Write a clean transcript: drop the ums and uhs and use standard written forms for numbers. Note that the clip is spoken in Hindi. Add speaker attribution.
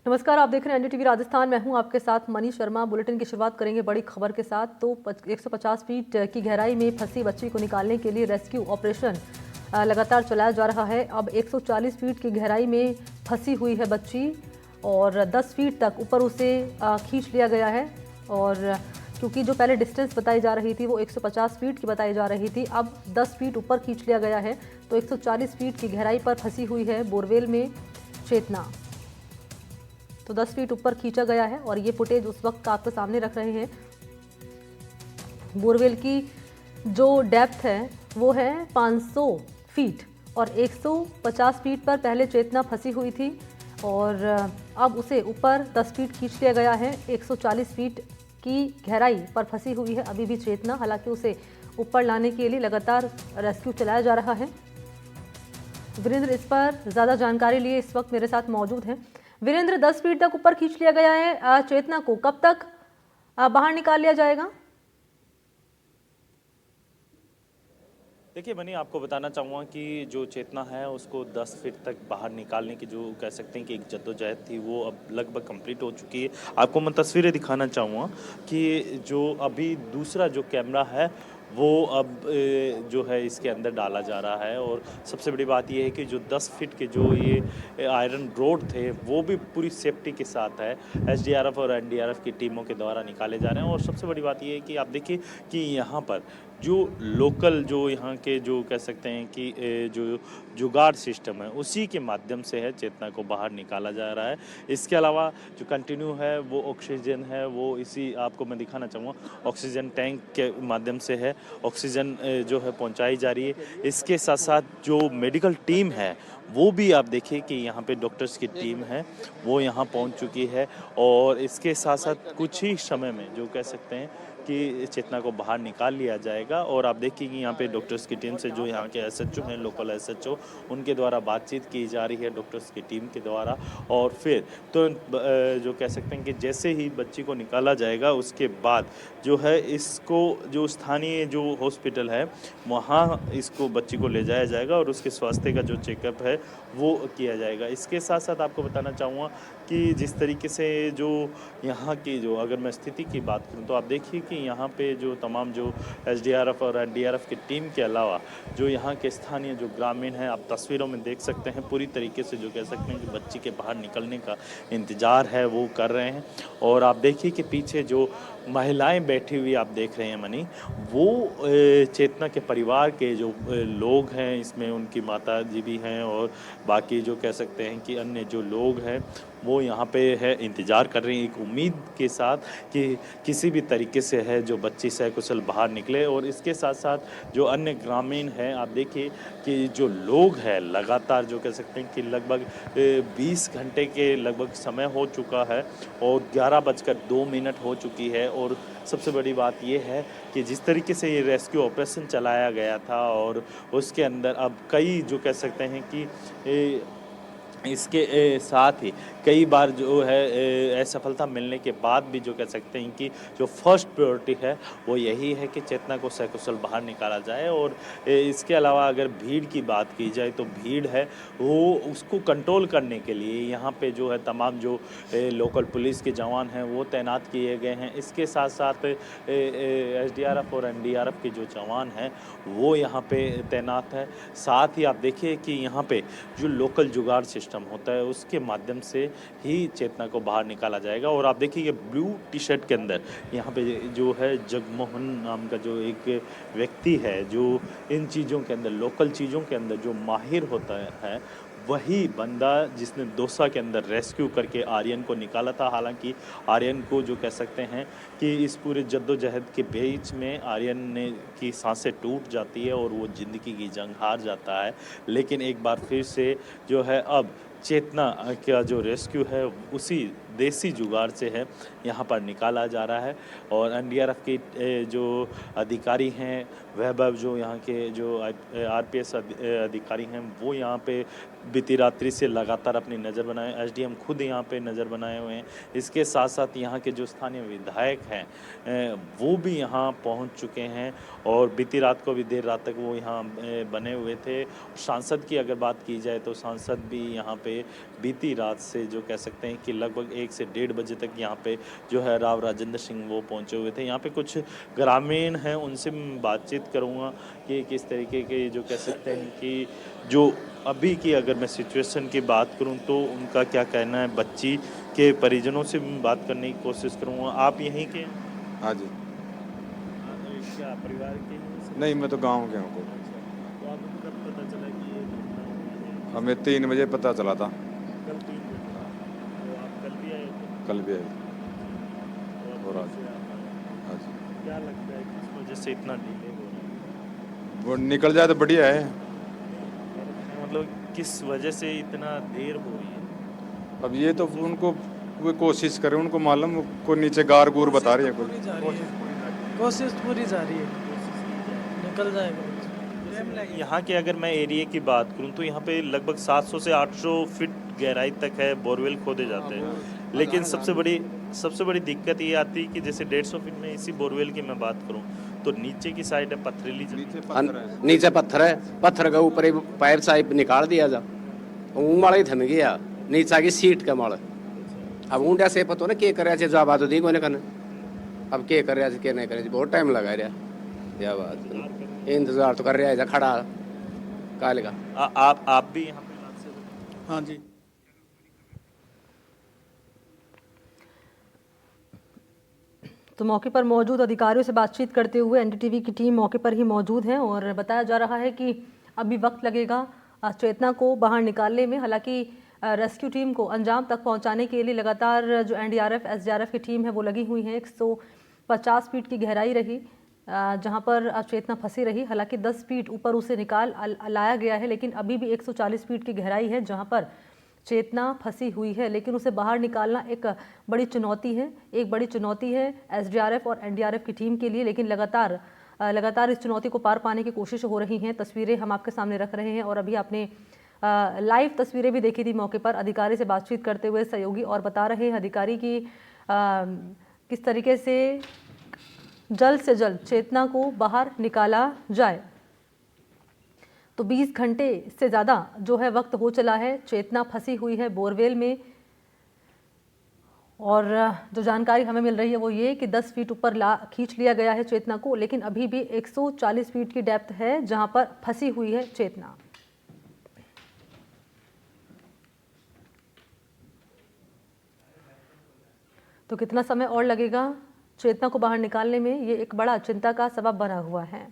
Speaker 1: नमस्कार, आप देख रहे हैं एनडीटीवी राजस्थान। मैं हूं आपके साथ मनीष शर्मा। बुलेटिन की शुरुआत करेंगे बड़ी खबर के साथ। तो 150 फीट की गहराई में फंसी बच्ची को निकालने के लिए रेस्क्यू ऑपरेशन लगातार चलाया जा रहा है। अब 140 फीट की गहराई में फंसी हुई है बच्ची और 10 फीट तक ऊपर उसे खींच लिया गया है। और क्योंकि जो पहले डिस्टेंस बताई जा रही थी वो 150 फीट की बताई जा रही थी, अब 10 फीट ऊपर खींच लिया गया है। तो 140 फीट की गहराई पर फंसी हुई है बोरवेल में चेतना। तो 10 फीट ऊपर खींचा गया है और ये फुटेज उस वक्त का आपके सामने रख रहे हैं। बोरवेल की जो डेप्थ है वो है 500 फीट और 150 फीट पर पहले चेतना फंसी हुई थी और अब उसे ऊपर 10 फीट खींच लिया गया है। 140 फीट की गहराई पर फंसी हुई है अभी भी चेतना। हालांकि उसे ऊपर लाने के लिए लगातार रेस्क्यू चलाया जा रहा है। वीरेंद्र इस पर ज़्यादा जानकारी लिए इस वक्त मेरे साथ मौजूद हैं। वीरेंद्र, 10 फीट तक ऊपर खींच लिया गया है चेतना को, कब तक बाहर निकाल लिया जाएगा?
Speaker 2: देखिए मनी, आपको बताना चाहूँगा कि जो चेतना है उसको 10 फीट तक बाहर निकालने की जो कह सकते हैं कि एक जद्दोजहद थी वो अब लगभग कंप्लीट हो चुकी है। आपको मैं तस्वीरें दिखाना चाहूँगा कि जो अभी दूसरा जो कैमरा है वो अब जो है इसके अंदर डाला जा रहा है। और सबसे बड़ी बात ये है कि जो 10 फीट के जो ये आयरन रोड थे वो भी पूरी सेफ्टी के साथ है। एसडीआरएफ और एनडीआरएफ की टीमों के द्वारा निकाले जा रहे हैं। और सबसे बड़ी बात ये है कि आप देखिए कि यहाँ पर जो लोकल जो यहाँ के जो कह सकते हैं कि जो जुगाड़ सिस्टम है उसी के माध्यम से है चेतना को बाहर निकाला जा रहा है। इसके अलावा जो कंटिन्यू है वो ऑक्सीजन है, वो इसी आपको मैं दिखाना चाहूँगा ऑक्सीजन टैंक के माध्यम से है ऑक्सीजन जो है पहुँचाई जा रही है। इसके साथ साथ जो मेडिकल टीम है वो भी आप देखिए कि यहाँ पे डॉक्टर्स की टीम है वो यहाँ पहुँच चुकी है। और इसके साथ साथ कुछ ही समय में जो कह सकते हैं कि चेतना को बाहर निकाल लिया जाएगा। और आप देखिए कि यहाँ पे डॉक्टर्स की टीम से जो यहाँ के एसएचओ हैं, लोकल एसएचओ, उनके द्वारा बातचीत की जा रही है डॉक्टर्स की टीम के द्वारा। और फिर तो जो कह सकते हैं कि जैसे ही बच्ची को निकाला जाएगा उसके बाद जो है इसको जो स्थानीय जो हॉस्पिटल है वहाँ इसको बच्ची को ले जाया जाएगा और उसके स्वास्थ्य का जो चेकअप है वो किया जाएगा। इसके साथ साथ आपको बताना चाहूँगा कि जिस तरीके से जो यहाँ की जो अगर मैं स्थिति की बात करूँ तो आप देखिए कि यहाँ पे जो तमाम जो एसडीआरएफ और एनडीआरएफ की टीम के अलावा जो यहाँ के स्थानीय जो ग्रामीण हैं आप तस्वीरों में देख सकते हैं पूरी तरीके से जो कह सकते हैं कि बच्ची के बाहर निकलने का इंतज़ार है वो कर रहे हैं। और आप देखिए कि पीछे जो महिलाएं बैठी हुई आप देख रहे हैं मनी, वो चेतना के परिवार के जो लोग हैं, इसमें उनकी माता जी भी हैं और बाकी जो कह सकते हैं कि अन्य जो लोग हैं वो यहाँ पे है इंतज़ार कर रही हैं एक उम्मीद के साथ कि किसी भी तरीके से है जो बच्ची सकुशल बाहर निकले। और इसके साथ साथ जो अन्य ग्रामीण हैं आप देखिए कि जो लोग हैं लगातार जो कह सकते हैं कि लगभग 20 घंटे के लगभग समय हो चुका है और 11:02 हो चुकी है। और सबसे बड़ी बात ये है कि जिस तरीके से ये रेस्क्यू ऑपरेशन चलाया गया था और उसके अंदर अब कई जो कह सकते हैं कि इसके साथ ही कई बार जो है असफलता मिलने के बाद भी जो कह सकते हैं कि जो फर्स्ट प्रायोरिटी है वो यही है कि चेतना को सकुशल बाहर निकाला जाए। और इसके अलावा अगर भीड़ की बात की जाए तो भीड़ है वो उसको कंट्रोल करने के लिए यहाँ पे जो है तमाम जो लोकल पुलिस के जवान हैं वो तैनात किए गए हैं। इसके साथ साथ एसडीआरएफ और एनडीआरएफ के जो जवान हैं वो यहाँ पे तैनात है। साथ ही आप देखिए कि यहाँ पे जो लोकल जुगाड़ सिस्टम होता है उसके माध्यम से ही चेतना को बाहर निकाला जाएगा। और आप देखिए ये ब्लू टी शर्ट के अंदर यहाँ पे जो है जगमोहन नाम का जो एक व्यक्ति है जो इन चीज़ों के अंदर लोकल चीज़ों के अंदर जो माहिर होता है वही बंदा जिसने दौसा के अंदर रेस्क्यू करके आर्यन को निकाला था। हालांकि आर्यन को जो कह सकते हैं कि इस पूरे जद्दोजहद के बीच में आर्यन ने की सांसें टूट जाती है और वो ज़िंदगी की जंग हार जाता है। लेकिन एक बार फिर से जो है अब चेतना का जो रेस्क्यू है उसी देसी जुगाड़ से है यहाँ पर निकाला जा रहा है। और एनडीआरएफ के जो अधिकारी हैं वैभव, जो यहाँ के जो आरपीएस अधिकारी हैं वो यहाँ पे बीती रात्रि से लगातार अपनी नज़र बनाए, एसडीएम खुद यहाँ पे नज़र बनाए हुए हैं। इसके साथ साथ यहाँ के जो स्थानीय विधायक हैं वो भी यहाँ पहुँच चुके हैं और बीती रात को भी देर रात तक वो यहाँ बने हुए थे। सांसद की अगर बात की जाए तो सांसद भी यहाँ पे बीती रात से जो कह सकते हैं कि लगभग 1 से 1:30 बजे तक यहाँ पे जो है राव राजेंद्र सिंह वो पहुँचे हुए थे। यहाँ पे कुछ ग्रामीण हैं, उनसे मैं बातचीत करूँगा कि किस तरीके के जो कह सकते हैं कि जो अभी की अगर मैं सिचुएशन की बात करूं तो उनका क्या कहना है। बच्ची के परिजनों से भी बात करने की कोशिश करूंगा। आप यहीं के
Speaker 3: हाँ जी।
Speaker 2: क्या परिवार के हैं?
Speaker 3: नहीं, मैं तो गांव के हूँ।
Speaker 2: तो आपको कब पता चला कि ये घटना हुई है?
Speaker 3: हमें 3 बजे पता चला था।
Speaker 2: कल 3 बजे। तो आप कल भी आए थे?
Speaker 3: कल भी आए।
Speaker 2: और
Speaker 3: आज।
Speaker 2: कैसे आप आए?
Speaker 3: हाँ जी।
Speaker 2: क्या लगता है किस वजह से इतना डिले हो रहा है?
Speaker 3: वो निकल जाए तो बढ़िया है।
Speaker 2: मतलब किस वजह से इतना देर हो रही है?
Speaker 3: अब ये तो उनको वो कोशिश करें, उनको मालूम को नीचे गार गुर बता रही है कोई।
Speaker 4: कोशिश पूरी जा रही है, निकल जाएगा।
Speaker 2: यहाँ के अगर मैं एरिया की बात करूँ तो यहाँ पे लगभग 700 से 800 फीट गहराई तक है बोरवेल खोदे जाते हैं, लेकिन सबसे बड़ी दिक्कत ये आती है कि जैसे 150 फीट में इसी बोरवेल की मैं बात करूँ तो नीचे की साइड है पथरीली जमीन।
Speaker 5: नीचे पत्थर के ऊपर ही पाइप साइप निकाल दिया जा, उमड़ ही थम गया नीचा की सीट के मड़। अब ऊँडा से पता ना के करे जवाब आ तो दी कोने कने, अब के कर रहा के नहीं करे, बहुत टाइम लगा रहा। यह बात इंतजार तो कर रहा है खड़ा काल का।
Speaker 2: आप भी यहाँ पे रात से?
Speaker 4: हाँ जी।
Speaker 1: तो मौके पर मौजूद अधिकारियों से बातचीत करते हुए एनडीटीवी की टीम मौके पर ही मौजूद है और बताया जा रहा है कि अभी वक्त लगेगा चेतना को बाहर निकालने में। हालांकि रेस्क्यू टीम को अंजाम तक पहुंचाने के लिए लगातार जो एनडीआरएफ एसडीआरएफ की टीम है वो लगी हुई है। 150 फीट की गहराई रही जहां पर चेतना फंसी रही। हालांकि 10 फीट ऊपर उसे निकाल लाया गया है, लेकिन अभी भी 140 फीट की गहराई है जहां पर चेतना फंसी हुई है, लेकिन उसे बाहर निकालना एक बड़ी चुनौती है एसडीआरएफ और एनडीआरएफ की टीम के लिए। लेकिन लगातार इस चुनौती को पार पाने की कोशिश हो रही हैं। तस्वीरें हम आपके सामने रख रहे हैं और अभी आपने लाइव तस्वीरें भी देखी थी मौके पर अधिकारी से बातचीत करते हुए सहयोगी, और बता रहे हैं अधिकारी की किस तरीके से जल्द से जल्द चेतना को बाहर निकाला जाए। तो 20 घंटे से ज़्यादा जो है वक्त हो चला है, चेतना फंसी हुई है बोरवेल में। और जो जानकारी हमें मिल रही है वो ये कि 10 फीट ऊपर खींच लिया गया है चेतना को, लेकिन अभी भी 140 फीट की डेप्थ है जहां पर फंसी हुई है चेतना। तो कितना समय और लगेगा चेतना को बाहर निकालने में, ये एक बड़ा चिंता का सबब बना हुआ है।